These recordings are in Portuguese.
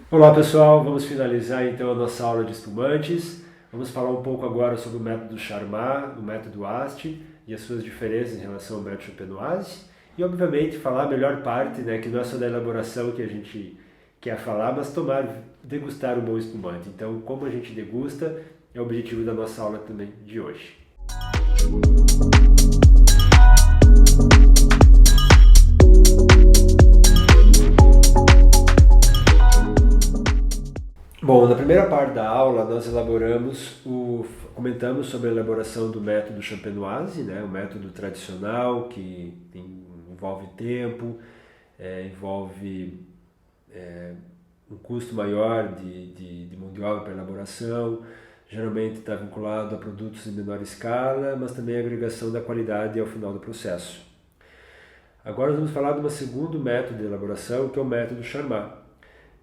Olá pessoal, vamos finalizar então a nossa aula de espumantes. Vamos falar um pouco agora sobre o método Charmat, o método Asti e as suas diferenças em relação ao método Champenoise. E obviamente falar a melhor parte, né, que não é só da elaboração que a gente quer falar, mas degustar um bom espumante. Então, como a gente degusta é o objetivo da nossa aula também de hoje. Bom, na primeira parte da aula nós comentamos sobre a elaboração do método Champenoise, né, o método tradicional que envolve tempo, envolve um custo maior de mão de obra para elaboração, geralmente está vinculado a produtos em menor escala, mas também a agregação da qualidade ao final do processo. Agora nós vamos falar de um segundo método de elaboração, que é o método Charmat.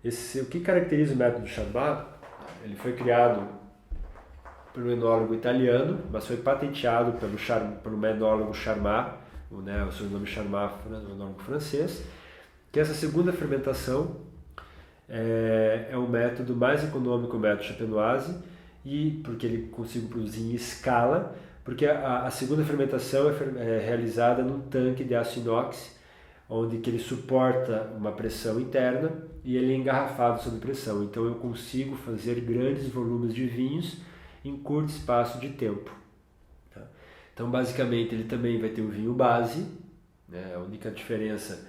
O que caracteriza o método Charmat? Ele foi criado pelo enólogo italiano, mas foi patenteado pelo enólogo Charmat, o sobrenome Charmat, o enólogo francês, que essa segunda fermentação é o método mais econômico, o método Champenoise, e porque ele consegue produzir em escala, porque a segunda fermentação é realizada num tanque de aço inox, onde que ele suporta uma pressão interna e ele é engarrafado sob pressão. Então eu consigo fazer grandes volumes de vinhos em curto espaço de tempo. Tá? Então basicamente ele também vai ter o vinho base, né? A única diferença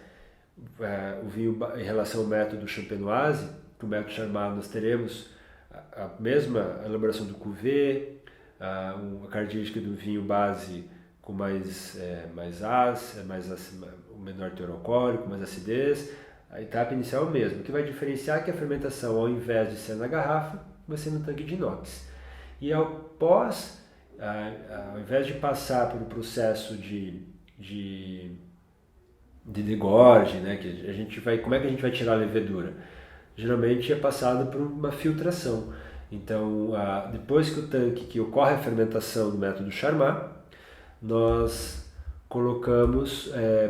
o vinho em relação ao método Champenoise, que o método Charmat nós teremos a mesma elaboração do cuvée, a característica do vinho base com mais o menor teor alcoólico, mais acidez. A etapa inicial é a mesma. O que vai diferenciar é que a fermentação, ao invés de ser na garrafa, vai ser no tanque de inox. E ao invés de passar por um processo de degorge, né, como é que a gente vai tirar a levedura? Geralmente é passado por uma filtração. Então, depois que ocorre a fermentação do método Charmat, nós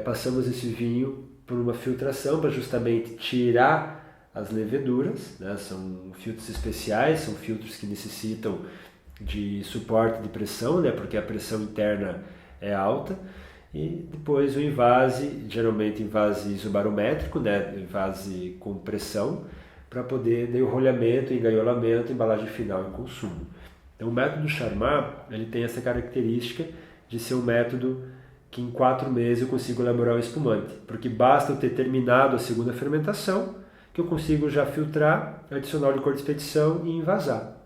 passamos esse vinho por uma filtração para justamente tirar as leveduras, né? São filtros especiais, são filtros que necessitam de suporte de pressão, né? Porque a pressão interna é alta. E depois o envase, geralmente envase isobarométrico, né? Envase com pressão, para poder dar o rolhamento, engaiolamento, embalagem final e consumo. Então o método Charmat, ele tem essa característica de ser um método que em 4 meses eu consigo elaborar o espumante, porque basta eu ter terminado a segunda fermentação, que eu consigo já filtrar, adicionar o licor de expedição e envasar.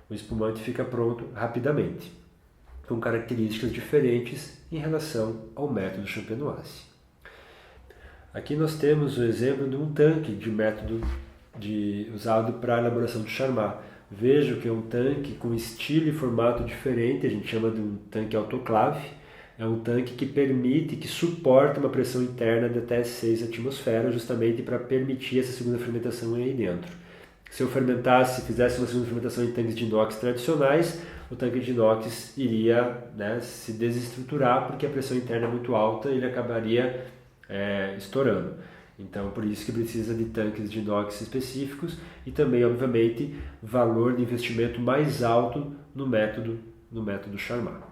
O espumante fica pronto rapidamente, com características diferentes em relação ao método Champenoise. Aqui nós temos o exemplo de um tanque de método usado para a elaboração do Charmat. Vejo que é um tanque com estilo e formato diferente, a gente chama de um tanque autoclave. É um tanque que suporta uma pressão interna de até 6 atmosferas, justamente para permitir essa segunda fermentação aí dentro. Se eu fizesse uma segunda fermentação em tanques de inox tradicionais, o tanque de inox iria, né, se desestruturar, porque a pressão interna é muito alta e ele acabaria estourando. Então, por isso que precisa de tanques de inox específicos e também, obviamente, valor de investimento mais alto no método Charmat.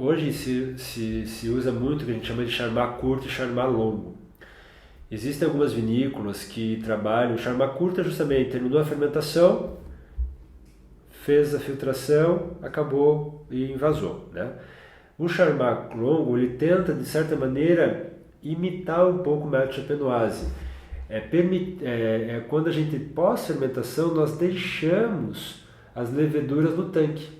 Hoje se usa muito o que a gente chama de Charmat curto e Charmat longo. Existem algumas vinícolas que trabalham. O Charmat curto é justamente terminou a fermentação, fez a filtração, acabou e envasou, né? O Charmat longo, ele tenta, de certa maneira, imitar um pouco o método Champenoise. Quando a gente pós-fermentação, nós deixamos as leveduras no tanque,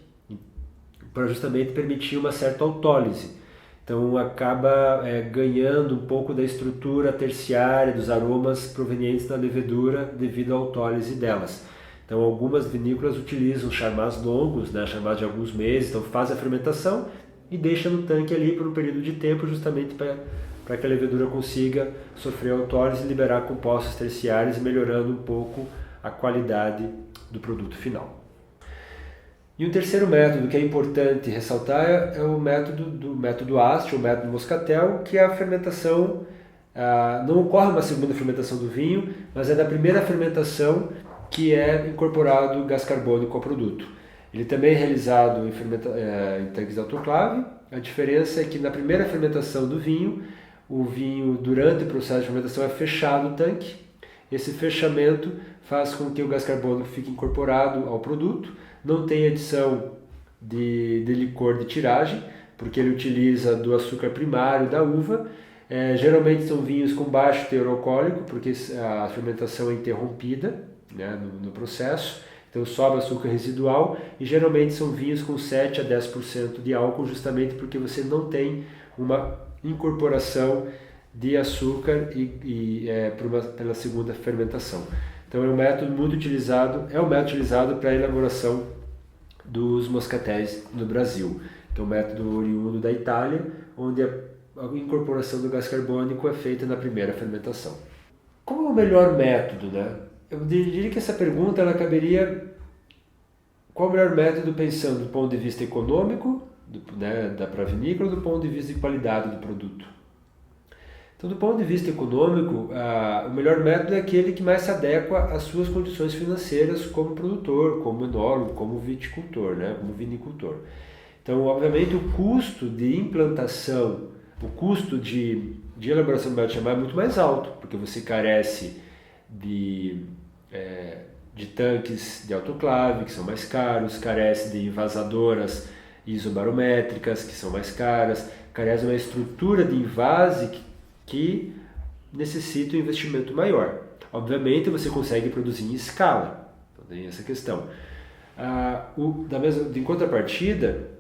para justamente permitir uma certa autólise. Então acaba ganhando um pouco da estrutura terciária dos aromas provenientes da levedura devido à autólise delas. Então algumas vinícolas utilizam charmats longos, né, charmats de alguns meses, então faz a fermentação e deixa no tanque ali por um período de tempo justamente para que a levedura consiga sofrer autólise e liberar compostos terciários, melhorando um pouco a qualidade do produto final. E um terceiro método que é importante ressaltar é o método Asti, o método Moscatel, que é a fermentação não ocorre uma segunda fermentação do vinho, mas é da primeira fermentação que é incorporado gás carbônico ao produto. Ele também é realizado em tanques de autoclave. A diferença é que na primeira fermentação do vinho, o vinho, durante o processo de fermentação, é fechado o tanque. Esse fechamento faz com que o gás carbônico fique incorporado ao produto, não tem adição de licor de tiragem, porque ele utiliza do açúcar primário da uva. Geralmente são vinhos com baixo teor alcoólico, porque a fermentação é interrompida, né, no processo, então sobra açúcar residual, e geralmente são vinhos com 7 a 10% de álcool, justamente porque você não tem uma incorporação de açúcar pela segunda fermentação. Então é um método muito utilizado, para a elaboração dos moscatéis no Brasil. Então, um método oriundo da Itália, onde a incorporação do gás carbônico é feita na primeira fermentação. Qual é o melhor método, né? Eu diria que essa pergunta ela caberia: qual é o melhor método pensando do ponto de vista econômico, para a vinícola, ou do ponto de vista de qualidade do produto? Então, do ponto de vista econômico, o melhor método é aquele que mais se adequa às suas condições financeiras como produtor, como enólogo, como viticultor, né? Como vinicultor. Então, obviamente, o custo de implantação, o custo de elaboração do método Charmat é muito mais alto, porque você carece de tanques de autoclave, que são mais caros, carece de envasadoras isobarométricas, que são mais caras, carece de uma estrutura de envase que necessita um investimento maior. Obviamente, você consegue produzir em escala, então tem essa questão. Em contrapartida,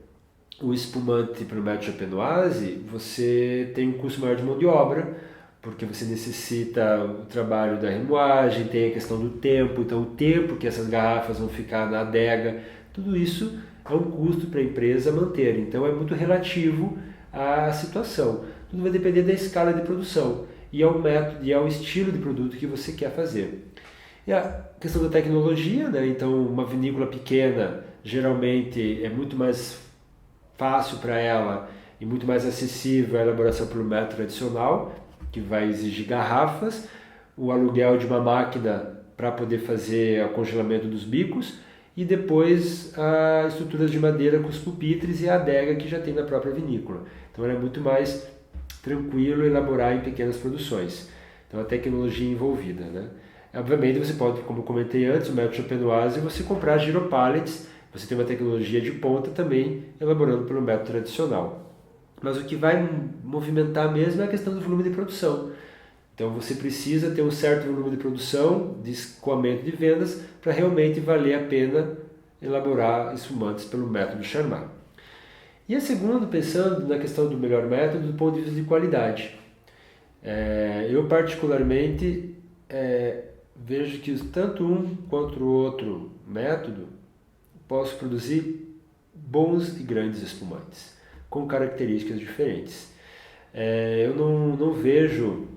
o espumante para o método champenoise, você tem um custo maior de mão de obra, porque você necessita o trabalho da remoagem, tem a questão do tempo, então o tempo que essas garrafas vão ficar na adega, tudo isso é um custo para a empresa manter, então é muito relativo à situação. Tudo vai depender da escala de produção e ao método e ao estilo de produto que você quer fazer. E a questão da tecnologia, né? Então uma vinícola pequena geralmente é muito mais fácil para ela e muito mais acessível a elaboração pelo método tradicional, que vai exigir garrafas, o aluguel de uma máquina para poder fazer o congelamento dos bicos e depois as estruturas de madeira com os pupitres e a adega que já tem na própria vinícola. Então é muito mais tranquilo elaborar em pequenas produções. Então a tecnologia envolvida, né? Obviamente você pode, como eu comentei antes, o método champenoise, você comprar giropallets, você tem uma tecnologia de ponta também elaborando pelo método tradicional. Mas o que vai movimentar mesmo é a questão do volume de produção. Então você precisa ter um certo volume de produção, de escoamento de vendas, para realmente valer a pena elaborar espumantes pelo método Charmat. E a segunda, pensando na questão do melhor método, do ponto de vista de qualidade. Eu particularmente vejo que tanto um quanto o outro método posso produzir bons e grandes espumantes, com características diferentes. Eu não vejo,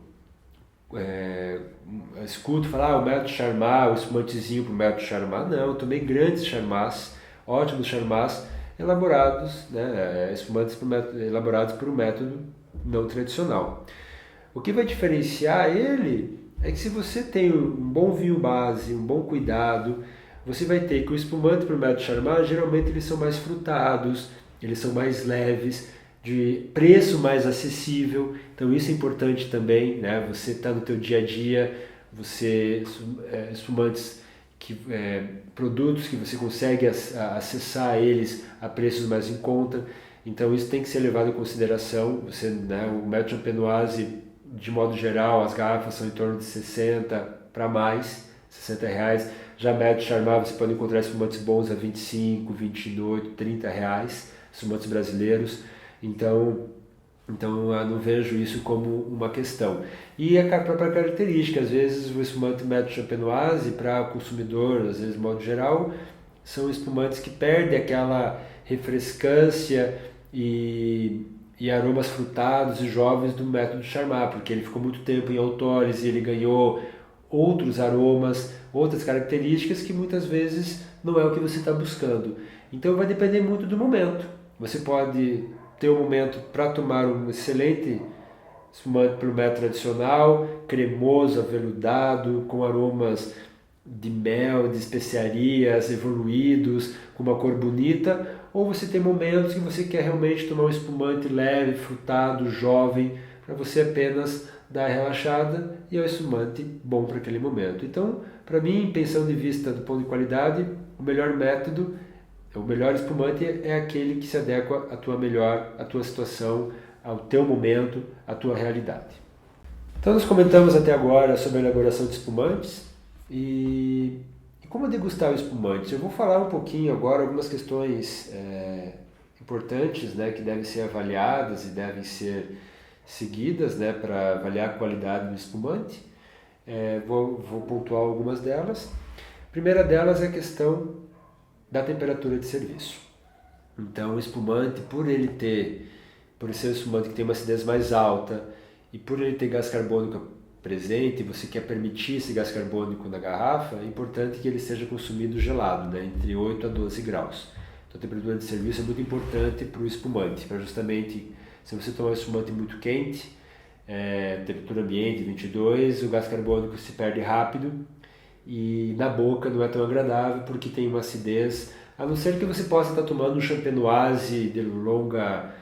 escuto falar o método Charmat, o espumantezinho para o método Charmat. Não, eu tomei grandes Charmats, ótimos Charmats, elaborados, né, espumantes elaborados por um método não tradicional. O que vai diferenciar ele é que se você tem um bom vinho base, um bom cuidado, você vai ter que o espumante para o método Charmat, geralmente eles são mais frutados, eles são mais leves, de preço mais acessível, então isso é importante também, né? Você está no teu dia a dia, espumantes produtos que você consegue acessar eles a preços mais em conta, então isso tem que ser levado em consideração. O método champenoise, de modo geral, as garrafas são em torno de 60 para mais, R$60. Já método Charmat você pode encontrar espumantes bons a 25, 28, R$30, espumantes brasileiros. Então eu não vejo isso como uma questão. E a própria característica, às vezes o espumante método champenoise para o consumidor, às vezes de modo geral, são espumantes que perdem aquela refrescância e aromas frutados e jovens do método Charmat, porque ele ficou muito tempo em autólise, ele ganhou outros aromas, outras características que muitas vezes não é o que você está buscando. Então vai depender muito do momento. Você pode ter um momento para tomar um excelente espumante para o método tradicional, cremoso, aveludado, com aromas de mel, de especiarias, evoluídos, com uma cor bonita, ou você tem momentos que você quer realmente tomar um espumante leve, frutado, jovem, para você apenas dar a relaxada, e é um espumante bom para aquele momento. Então, para mim, pensando em vista do ponto de qualidade, o melhor método, o melhor espumante é aquele que se adequa à tua situação, ao teu momento, à tua realidade. Então nós comentamos até agora sobre a elaboração de espumantes e como degustar o espumante. Eu vou falar um pouquinho agora algumas questões importantes, né, que devem ser avaliadas e devem ser seguidas, né, para avaliar a qualidade do espumante. Vou pontuar algumas delas. A primeira delas é a questão da temperatura de serviço. Então o espumante, por ser um espumante que tem uma acidez mais alta e por ele ter gás carbônico presente, você quer permitir esse gás carbônico na garrafa, é importante que ele seja consumido gelado, né, entre 8 a 12 graus. Então a temperatura de serviço é muito importante para o espumante, para justamente, se você tomar um espumante muito quente, temperatura ambiente 22, o gás carbônico se perde rápido e na boca não é tão agradável porque tem uma acidez, a não ser que você possa estar tomando um champenoise de longa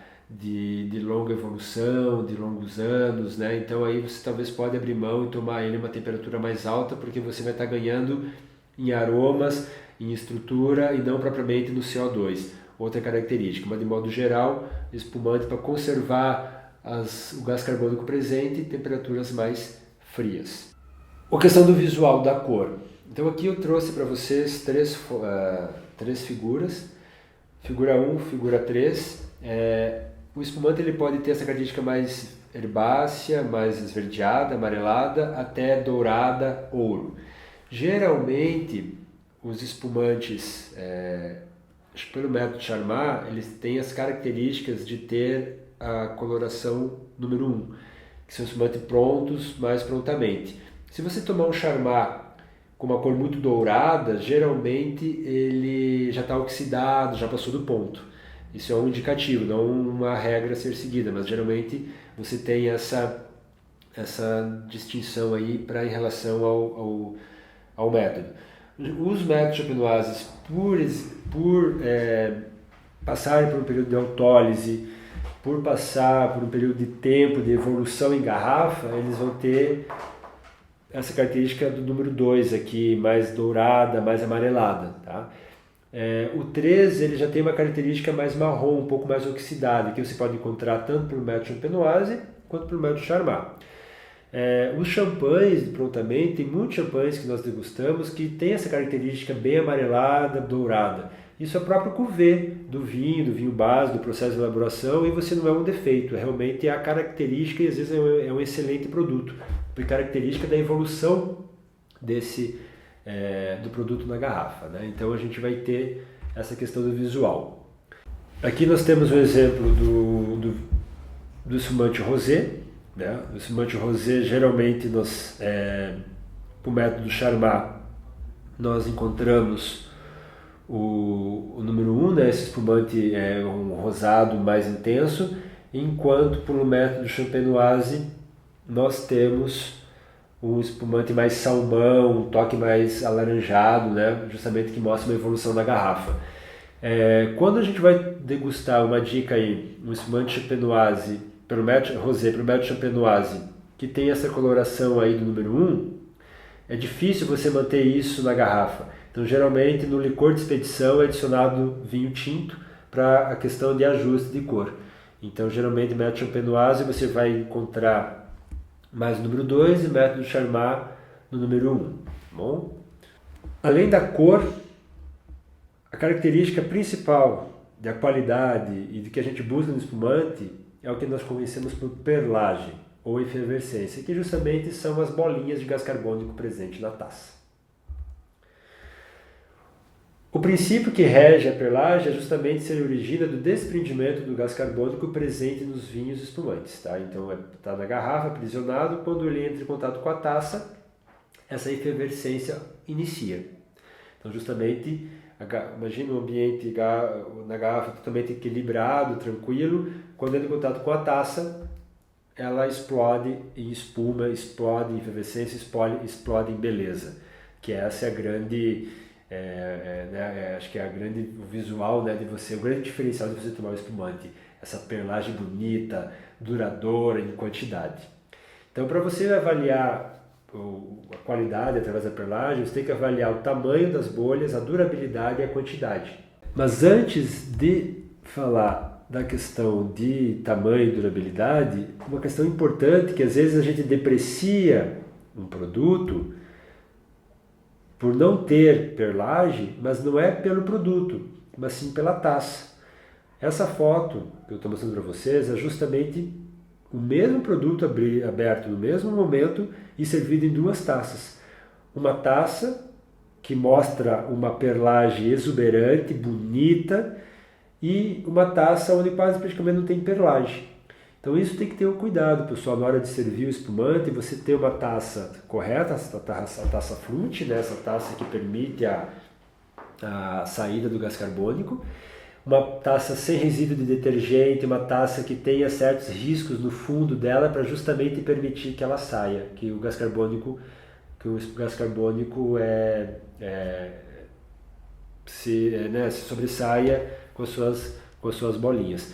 evolução, de longos anos, né? Então aí você talvez pode abrir mão e tomar ele a uma temperatura mais alta, porque você vai estar ganhando em aromas, em estrutura e não propriamente no CO2. Outra característica, mas de modo geral, espumante para conservar o gás carbônico presente em temperaturas mais frias. A questão do visual, da cor. Então aqui eu trouxe para vocês três figuras. Figura 1, figura 3. O espumante ele pode ter essa característica mais herbácea, mais esverdeada, amarelada, até dourada, ouro. Geralmente, os espumantes, pelo método Charmat, eles têm as características de ter a coloração número 1, que são espumantes prontos mais prontamente. Se você tomar um Charmat com uma cor muito dourada, geralmente ele já está oxidado, já passou do ponto. Isso é um indicativo, não uma regra a ser seguida, mas geralmente você tem essa distinção aí em relação ao método. Os métodos champenoises, por passarem por um período de autólise, por passar por um período de tempo de evolução em garrafa, eles vão ter essa característica do número 2 aqui, mais dourada, mais amarelada, tá? O 3 ele já tem uma característica mais marrom, um pouco mais oxidada, que você pode encontrar tanto pelo método champenoise quanto pelo método Charmat. Os champanhes, prontamente, tem muitos champanhes que nós degustamos que tem essa característica bem amarelada, dourada. Isso é próprio cuvée do vinho base, do processo de elaboração, e você não é um defeito, realmente é a característica e às vezes é um excelente produto, por característica da evolução do produto na garrafa, né? Então a gente vai ter essa questão do visual. Aqui nós temos um exemplo do espumante rosé, né? O espumante rosé geralmente o método Charmat nós encontramos o número 1, né? Esse espumante é um rosado mais intenso, enquanto pelo método champenoise nós temos um espumante mais salmão, um toque mais alaranjado, né? Justamente que mostra uma evolução na garrafa. Quando a gente vai degustar uma dica aí, um espumante champenoise pelo método rosé, pelo método champenoise, que tem essa coloração aí do número 1, é difícil você manter isso na garrafa. Então, geralmente, no licor de expedição é adicionado vinho tinto para a questão de ajuste de cor. Então, geralmente, método champenoise você vai encontrar mais o número 2 e método Charmat no número 1. Bom? Além da cor, a característica principal da qualidade e do que a gente busca no espumante é o que nós conhecemos por perlagem ou efervescência, que justamente são as bolinhas de gás carbônico presentes na taça. O princípio que rege a perlagem é justamente se origina do desprendimento do gás carbônico presente nos vinhos espumantes. Tá? Então está na garrafa, aprisionado, quando ele entra em contato com a taça, essa efervescência inicia. Então justamente, imagina um ambiente na garrafa totalmente equilibrado, tranquilo, quando entra em contato com a taça, ela explode em espuma, explode em efervescência, explode em beleza. Que essa é a grande, acho que é o visual, né, de você, o grande diferencial de você tomar o espumante. Essa perlagem bonita, duradoura em quantidade. Então, para você avaliar a qualidade através da perlagem, você tem que avaliar o tamanho das bolhas, a durabilidade e a quantidade. Mas antes de falar da questão de tamanho e durabilidade, uma questão importante que às vezes a gente deprecia um produto por não ter perlagem, mas não é pelo produto, mas sim pela taça. Essa foto que eu estou mostrando para vocês é justamente o mesmo produto aberto no mesmo momento e servido em duas taças. Uma taça que mostra uma perlagem exuberante, bonita, e uma taça onde quase praticamente não tem perlagem. Então isso tem que ter um cuidado, pessoal, na hora de servir o espumante, você ter uma taça correta, a taça Flute, né, essa taça que permite a saída do gás carbônico, uma taça sem resíduo de detergente, uma taça que tenha certos riscos no fundo dela para justamente permitir que ela saia, que o gás carbônico se sobressaia com as suas bolinhas.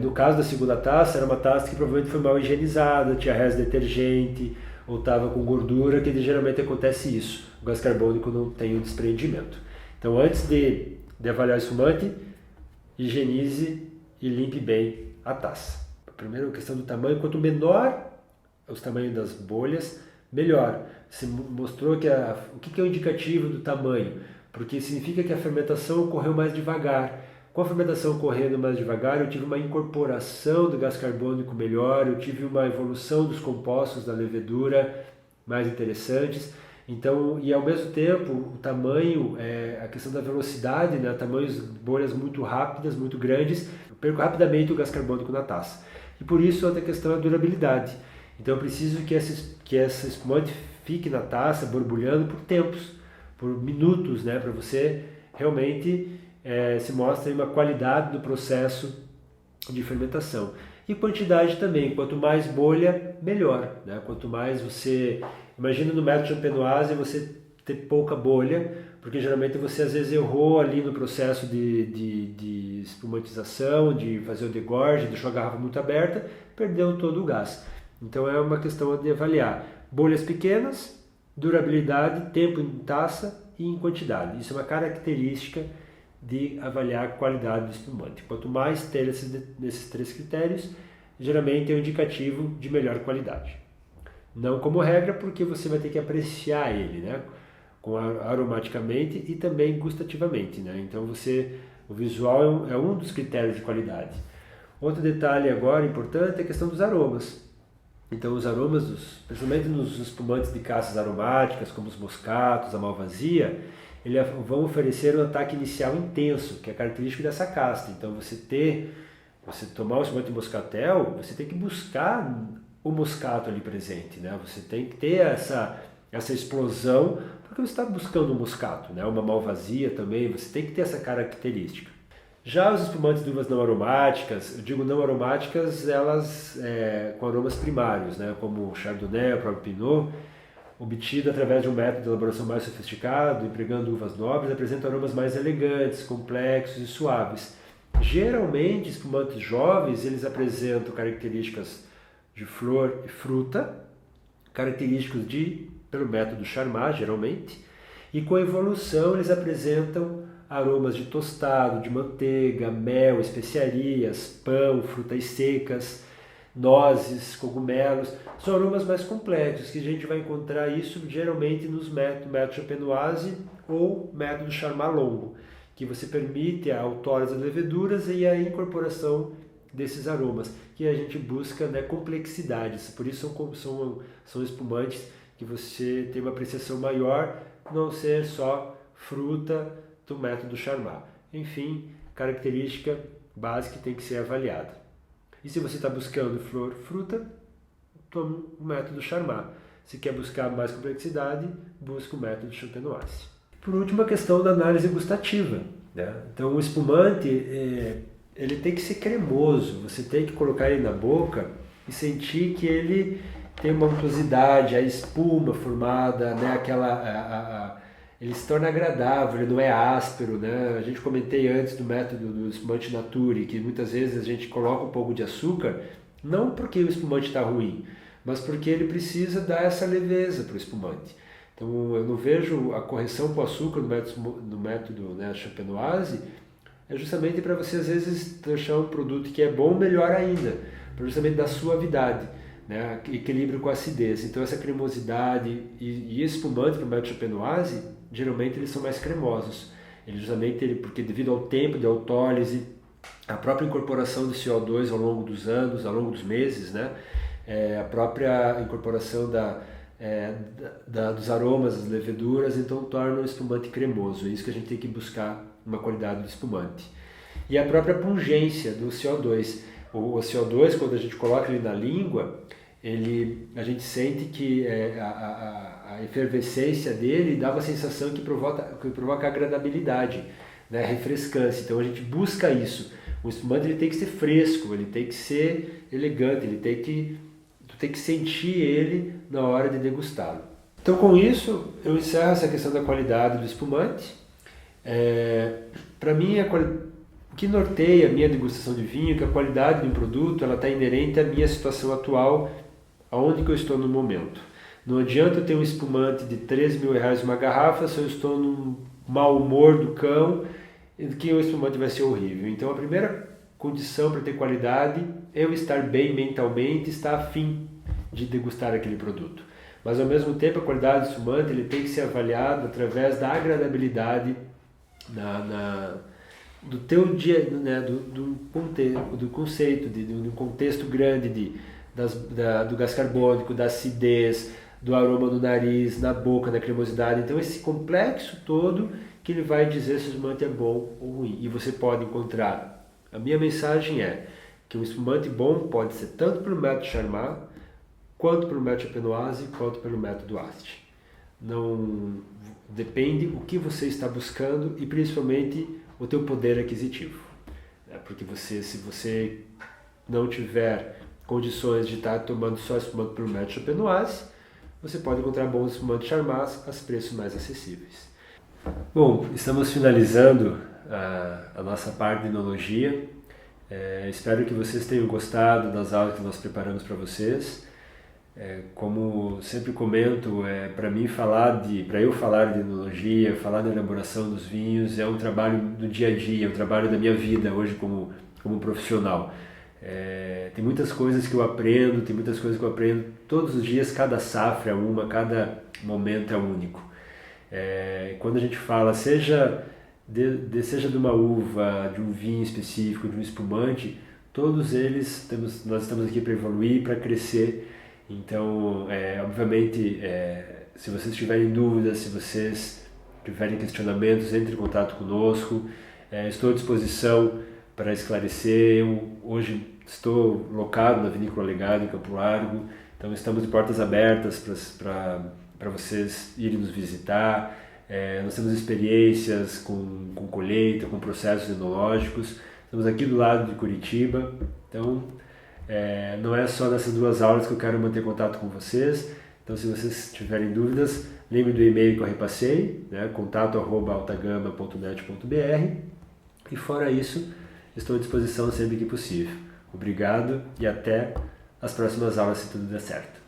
No caso da segunda taça, era uma taça que provavelmente foi mal higienizada, tinha restos de detergente ou estava com gordura, que geralmente acontece isso. O gás carbônico não tem um desprendimento. Então, antes de avaliar o espumante, higienize e limpe bem a taça. Primeiro, a questão do tamanho. Quanto menor os tamanhos das bolhas, melhor. Você mostrou que o que é o indicativo do tamanho? Porque significa que a fermentação ocorreu mais devagar. Com a fermentação ocorrendo mais devagar, eu tive uma incorporação do gás carbônico melhor, eu tive uma evolução dos compostos da levedura mais interessantes. Então, e ao mesmo tempo, o tamanho, a questão da velocidade, né, tamanhos de bolhas muito rápidas, muito grandes, eu perco rapidamente o gás carbônico na taça. E por isso, outra questão é a durabilidade. Então, eu preciso que essa espumante fique na taça, borbulhando por tempos, por minutos, né, para você realmente se mostre uma qualidade do processo de fermentação. E quantidade também, quanto mais bolha, melhor. Né? Quanto mais você... Imagina no método champenoise você ter pouca bolha, porque geralmente você às vezes errou ali no processo de espumantização, de fazer o degorge, deixou a garrafa muito aberta, perdeu todo o gás. Então é uma questão de avaliar bolhas pequenas, durabilidade, tempo em taça e em quantidade. Isso é uma característica de avaliar a qualidade do espumante. Quanto mais ter esses três critérios, geralmente é um indicativo de melhor qualidade. Não como regra, porque você vai ter que apreciar ele, né? Aromaticamente e também gustativamente, né? Então o visual é um dos critérios de qualidade. Outro detalhe agora importante é a questão dos aromas. Então os aromas, principalmente nos espumantes de castas aromáticas, como os moscatos, a malvasia, eles vão oferecer um ataque inicial intenso, que é característico dessa casta. Então você tomar o espumante moscatel, você tem que buscar o moscato ali presente, né? Você tem que ter essa explosão, porque você está buscando um moscato, né? Uma malvasia também, você tem que ter essa característica. Já os espumantes de uvas não aromáticas, eu digo não aromáticas, elas com aromas primários, né? Como o Chardonnay, o próprio Pinot, obtido através de um método de elaboração mais sofisticado, empregando uvas nobres, apresentam aromas mais elegantes, complexos e suaves. Geralmente, espumantes jovens, eles apresentam características de flor e fruta, característicos pelo método Charmat, geralmente, e com a evolução eles apresentam aromas de tostado, de manteiga, mel, especiarias, pão, frutas secas, nozes, cogumelos. São aromas mais complexos, que a gente vai encontrar isso geralmente nos método champenoise ou método Charmat longo, que você permite a autólise das leveduras e a incorporação desses aromas, que a gente busca, né, complexidades. Por isso são espumantes que você tem uma apreciação maior, não ser só fruta do método Charmat. Enfim, característica básica que tem que ser avaliada. E se você está buscando flor, fruta, toma o método Charmat. Se quer buscar mais complexidade, busca o método champenoise. Por último, a questão da análise gustativa, né? Então, o espumante ele tem que ser cremoso, você tem que colocar ele na boca e sentir que ele tem uma untuosidade, a espuma formada, né? Ele se torna agradável, ele não é áspero, né? A gente comentei antes do método do espumante Nature, que muitas vezes a gente coloca um pouco de açúcar, não porque o espumante está ruim, mas porque ele precisa dar essa leveza para o espumante. Então eu não vejo a correção com açúcar no método né, Champenoise, é justamente para você às vezes deixar um produto que é bom melhor ainda, para justamente dar suavidade, né, equilíbrio com a acidez. Então essa cremosidade e espumante para o método Champenoise, geralmente eles são mais cremosos. Porque devido ao tempo de autólise, a própria incorporação de CO2 ao longo dos anos, ao longo dos meses, né, a própria incorporação dos aromas, das leveduras, então torna o espumante cremoso. É isso que a gente tem que buscar, uma qualidade do espumante. E a própria pungência do CO2. O CO2, quando a gente coloca ele na língua, a gente sente que a efervescência dele dá uma sensação que provoca agradabilidade, né, refrescância. Então a gente busca isso. O espumante ele tem que ser fresco, ele tem que ser elegante, tu tem que sentir ele na hora de degustá-lo. Então com isso eu encerro essa questão da qualidade do espumante. Para mim o que norteia a minha degustação de vinho é que a qualidade de um produto ela está inerente à minha situação atual, aonde que eu estou no momento. Não adianta eu ter um espumante de R$3.000 uma garrafa se eu estou num mau humor do cão, que o espumante vai ser horrível. Então a primeira condição para ter qualidade é eu estar bem mentalmente, estar afim de degustar aquele produto. Mas ao mesmo tempo a qualidade do espumante ele tem que ser avaliado através da agradabilidade do teu dia, né, do conceito, de um contexto grande do gás carbônico, da acidez, do aroma no nariz, na boca, na cremosidade. Então esse complexo todo que ele vai dizer se o espumante é bom ou ruim. E você pode encontrar, a minha mensagem é que um espumante bom pode ser tanto pelo método Charmat, quanto pelo método Champenoise, quanto pelo método Asti. Não depende o que você está buscando e principalmente o teu poder aquisitivo. Porque se você não tiver condições de estar tomando só espumante pelo método Champenoise, você pode encontrar bons espumantes Charmat a preços mais acessíveis. Bom, estamos finalizando a nossa parte de enologia. Espero que vocês tenham gostado das aulas que nós preparamos para vocês. Como sempre comento, para eu falar de enologia, falar da elaboração dos vinhos, é um trabalho do dia a dia, é um trabalho da minha vida hoje como profissional. Tem muitas coisas que eu aprendo, todos os dias, cada safra é uma, cada momento é único. Quando a gente fala, seja de uma uva, de um vinho específico, de um espumante, todos eles, nós estamos aqui para evoluir, para crescer. Então, obviamente, se vocês tiverem dúvidas, se vocês tiverem questionamentos, entre em contato conosco. Estou à disposição para esclarecer. Eu hoje estou locado na Vinícola Legado, em Campo Largo, então estamos de portas abertas para vocês irem nos visitar. Nós temos experiências com colheita, com processos enológicos. Estamos aqui do lado de Curitiba, então não é só nessas 2 aulas que eu quero manter contato com vocês. Então, se vocês tiverem dúvidas, lembre do e-mail que eu repassei, né, contato@altagama.net.br, e fora isso, estou à disposição sempre que possível. Obrigado e até as próximas aulas, se tudo der certo.